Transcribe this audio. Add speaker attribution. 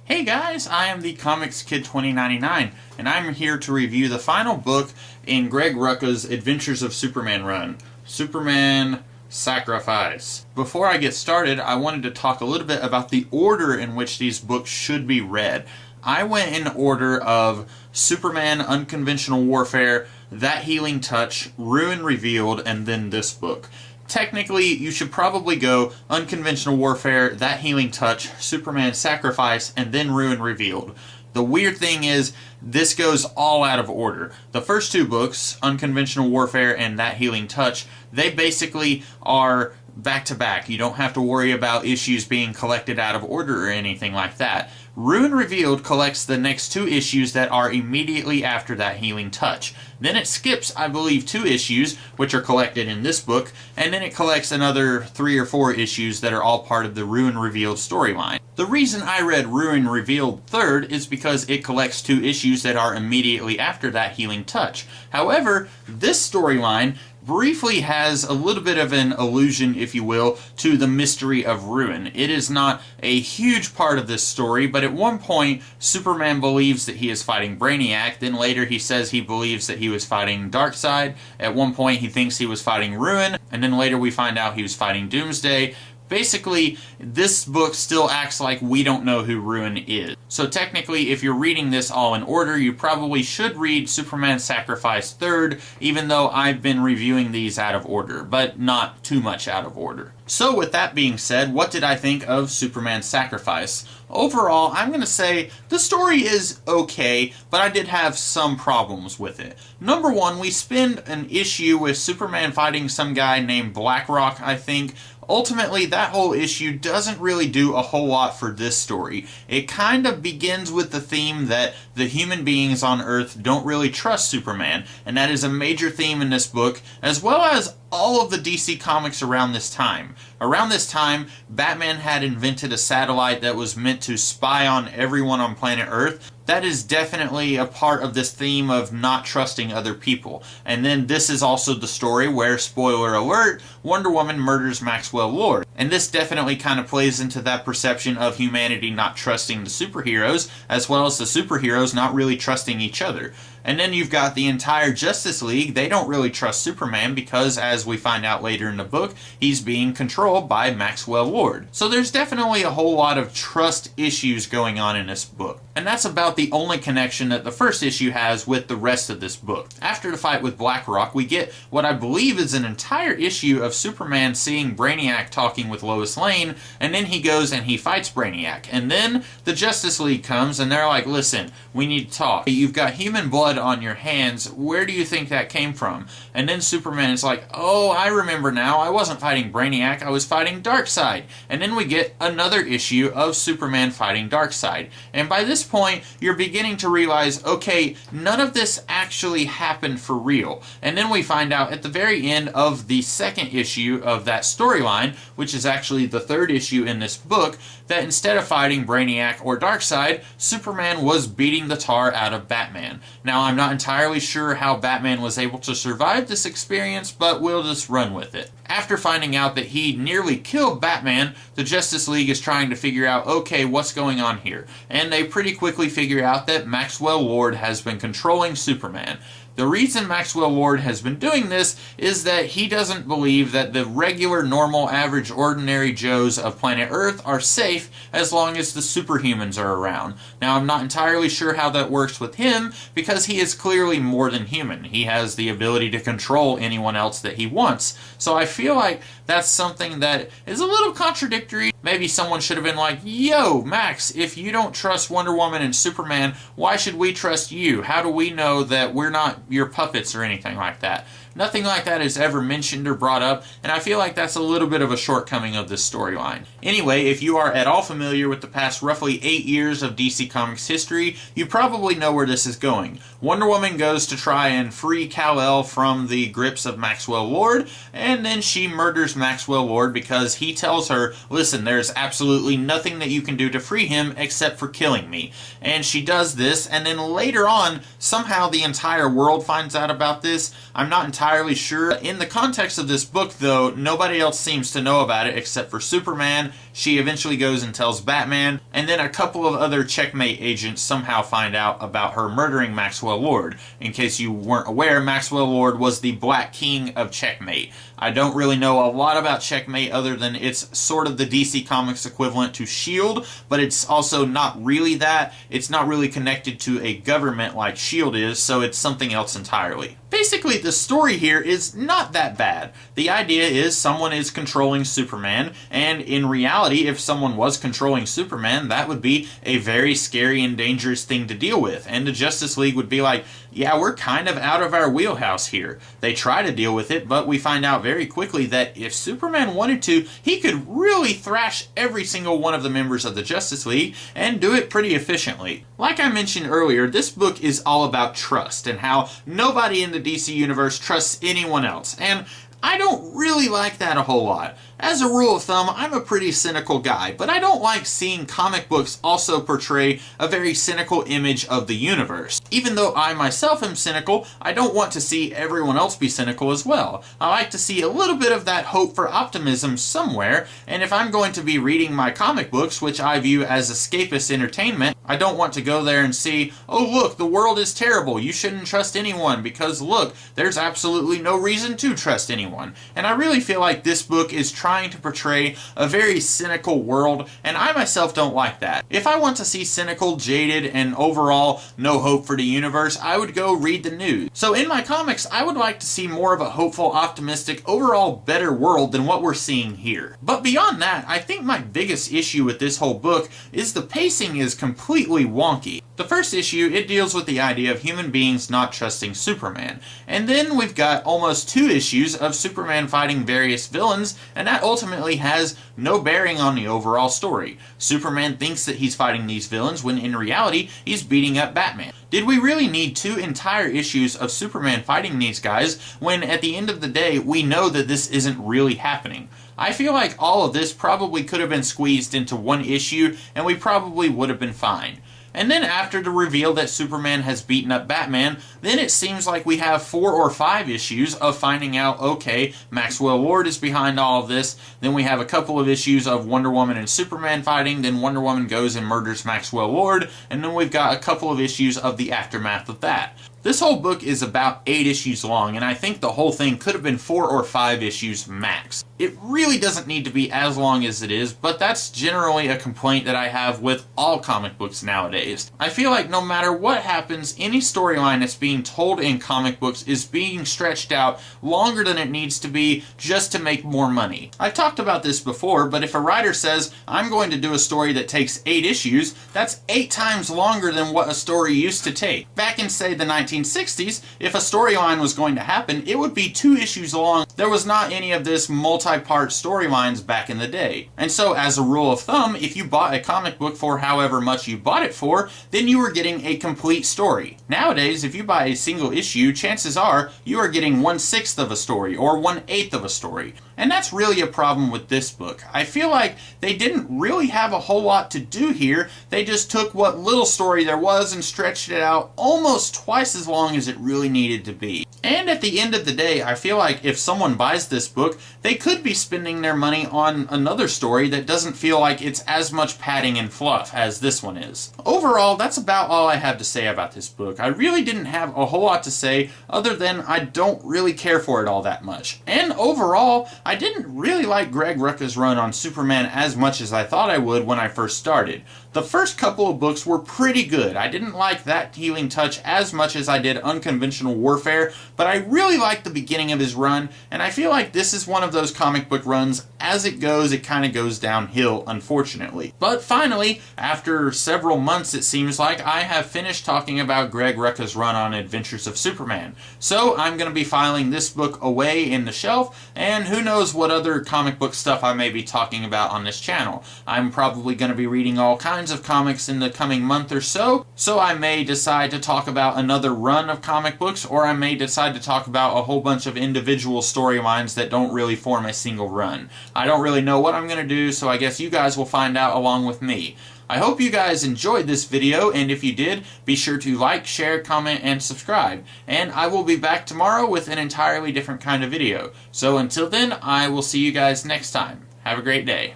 Speaker 1: Hey guys, I am the Comics Kid 2099, and I'm here to review the final book in Greg Rucka's Adventures of Superman run, Superman Sacrifice. Before I get started, I wanted to talk a little bit about the order in which these books should be read. I went in order of Superman Unconventional Warfare, That Healing Touch, Ruin Revealed, and then this book. Technically, you should probably go Unconventional Warfare, That Healing Touch, Superman Sacrifice, and then Ruin Revealed. The weird thing is, this goes all out of order. The first two books, Unconventional Warfare and That Healing Touch, they basically are back to back. You don't have to worry about issues being collected out of order or anything like that. Ruin Revealed collects the next two issues that are immediately after That Healing Touch. Then it skips, I believe, 2 issues, which are collected in this book, and then it collects another 3 or 4 issues that are all part of the Ruin Revealed storyline. The reason I read Ruin Revealed third is because it collects 2 issues that are immediately after That Healing Touch. However, this storyline briefly has a little bit of an allusion, if you will, to the mystery of Ruin. It is not a huge part of this story, but at one point, Superman believes that he is fighting Brainiac, then later he says he believes that he was fighting Darkseid, at one point he thinks he was fighting Ruin, and then later we find out he was fighting Doomsday. Basically, this book still acts like we don't know who Ruin is. So technically, if you're reading this all in order, you probably should read Superman Sacrifice third, even though I've been reviewing these out of order, but not too much out of order. So with that being said, what did I think of Superman Sacrifice? Overall, I'm going to say the story is okay, but I did have some problems with it. Number one, we spend an issue with Superman fighting some guy named Blackrock, I think. Ultimately, that whole issue doesn't really do a whole lot for this story. It kind of begins with the theme that the human beings on Earth don't really trust Superman, and that is a major theme in this book, as well as all of the DC comics around this time. Around this time, Batman had invented a satellite that was meant to spy on everyone on planet Earth. That is definitely a part of this theme of not trusting other people. And then this is also the story where, spoiler alert, Wonder Woman murders Maxwell Lord. And this definitely kind of plays into that perception of humanity not trusting the superheroes, as well as the superheroes not really trusting each other. And then you've got the entire Justice League. They don't really trust Superman because, as we find out later in the book, he's being controlled by Maxwell Lord. So there's definitely a whole lot of trust issues going on in this book. And that's about the only connection that the first issue has with the rest of this book. After the fight with Blackrock, we get what I believe is an entire issue of Superman seeing Brainiac talking with Lois Lane, and then he goes and he fights Brainiac. And then the Justice League comes and they're like, listen, we need to talk. You've got human blood on your hands. Where do you think that came from? And then Superman is like, oh, I remember now. I wasn't fighting Brainiac. I was fighting Darkseid. And then we get another issue of Superman fighting Darkseid. And by this point, you're beginning to realize, okay, none of this actually happened for real. And then we find out at the very end of the second issue of that storyline, which is actually the third issue in this book, that instead of fighting Brainiac or Darkseid, Superman was beating the tar out of Batman. Now, I'm not entirely sure how Batman was able to survive this experience, but we'll just run with it. After finding out that he nearly killed Batman, the Justice League is trying to figure out, okay, what's going on here? And they pretty quickly figure out that Maxwell Lord has been controlling Superman. The reason Maxwell Lord has been doing this is that he doesn't believe that the regular, normal, average, ordinary Joes of planet Earth are safe as long as the superhumans are around. Now, I'm not entirely sure how that works with him because he is clearly more than human. He has the ability to control anyone else that he wants. So I feel like that's something that is a little contradictory. Maybe someone should have been like, yo, Max, if you don't trust Wonder Woman and Superman, why should we trust you? How do we know that we're not your puppets or anything like that? Nothing like that is ever mentioned or brought up, and I feel like that's a little bit of a shortcoming of this storyline. Anyway, if you are at all familiar with the past roughly 8 years of DC Comics history, you probably know where this is going. Wonder Woman goes to try and free Kal-El from the grips of Maxwell Lord, and then she murders Maxwell Lord because he tells her, listen, there's absolutely nothing that you can do to free him except for killing me. And she does this, and then later on, somehow the entire world finds out about this. I'm not entirely sure. In the context of this book, though, nobody else seems to know about it except for Superman, She eventually goes and tells Batman, and then a couple of other Checkmate agents somehow find out about her murdering Maxwell Lord. In case you weren't aware, Maxwell Lord was the Black King of Checkmate. I don't really know a lot about Checkmate other than it's sort of the DC Comics equivalent to S.H.I.E.L.D., but it's also not really that. It's not really connected to a government like S.H.I.E.L.D. is, so it's something else entirely. Basically, the story here is not that bad. The idea is someone is controlling Superman, and in reality, if someone was controlling Superman, that would be a very scary and dangerous thing to deal with, and the Justice League would be like, yeah, we're kind of out of our wheelhouse here. They try to deal with it, but we find out very quickly that if Superman wanted to, he could really thrash every single one of the members of the Justice League and do it pretty efficiently. Like I mentioned earlier, this book is all about trust and how nobody in the DC Universe trusts anyone else, and I don't really like that a whole lot. As a rule of thumb, I'm a pretty cynical guy, but I don't like seeing comic books also portray a very cynical image of the universe. Even though I myself am cynical, I don't want to see everyone else be cynical as well. I like to see a little bit of that hope for optimism somewhere, and if I'm going to be reading my comic books, which I view as escapist entertainment, I don't want to go there and see, oh look, the world is terrible, you shouldn't trust anyone, because look, there's absolutely no reason to trust anyone. And I really feel like this book is trying to portray a very cynical world, and I myself don't like that. If I want to see cynical, jaded, and overall no hope for the universe, I would go read the news. So in my comics, I would like to see more of a hopeful, optimistic, overall better world than what we're seeing here. But beyond that, I think my biggest issue with this whole book is the pacing is completely wonky. The first issue, it deals with the idea of human beings not trusting Superman. And then we've got almost 2 issues of Superman fighting various villains, and that ultimately has no bearing on the overall story. Superman thinks that he's fighting these villains when in reality he's beating up Batman. Did we really need 2 entire issues of Superman fighting these guys when at the end of the day we know that this isn't really happening? I feel like all of this probably could have been squeezed into 1 issue and we probably would have been fine. And then after the reveal that Superman has beaten up Batman, then it seems like we have 4 or 5 issues of finding out, okay, Maxwell Lord is behind all of this, then we have a couple of issues of Wonder Woman and Superman fighting, then Wonder Woman goes and murders Maxwell Lord, and then we've got a couple of issues of the aftermath of that. This whole book is about 8 issues long, and I think the whole thing could have been 4 or 5 issues max. It really doesn't need to be as long as it is, but that's generally a complaint that I have with all comic books nowadays. I feel like no matter what happens, any storyline that's being told in comic books is being stretched out longer than it needs to be just to make more money. I've talked about this before, but if a writer says, I'm going to do a story that takes 8 issues, that's 8 times longer than what a story used to take. Back in, say, the 1960s, if a storyline was going to happen, it would be 2 issues long. There was not any of this multi-part storylines back in the day. And so, as a rule of thumb, if you bought a comic book for however much you bought it for, then you were getting a complete story. Nowadays, if you buy a single issue, chances are you are getting 1/6 of a story or 1/8 of a story. And that's really a problem with this book. I feel like they didn't really have a whole lot to do here. They just took what little story there was and stretched it out almost twice as long as it really needed to be. And at the end of the day, I feel like if someone buys this book, they could be spending their money on another story that doesn't feel like it's as much padding and fluff as this one is. Overall, that's about all I have to say about this book. I really didn't have a whole lot to say other than I don't really care for it all that much. And overall, I didn't really like Greg Rucka's run on Superman as much as I thought I would when I first started. The first couple of books were pretty good. I didn't like That Healing Touch as much as I did Unconventional Warfare, but I really liked the beginning of his run, and I feel like this is one of those comic book runs, as it goes, it kind of goes downhill, unfortunately. But finally, after several months it seems like, I have finished talking about Greg Rucka's run on Adventures of Superman. So I'm going to be filing this book away in the shelf, and who knows what other comic book stuff I may be talking about on this channel. I'm probably going to be reading all kinds of comics in the coming month or so I may decide to talk about another run of comic books, or I may decide to talk about a whole bunch of individual storylines that don't really form a single run. I don't really know what I'm going to do, so I guess you guys will find out along with me. I hope you guys enjoyed this video, and if you did, be sure to like, share, comment, and subscribe. And I will be back tomorrow with an entirely different kind of video. So until then, I will see you guys next time. Have a great day.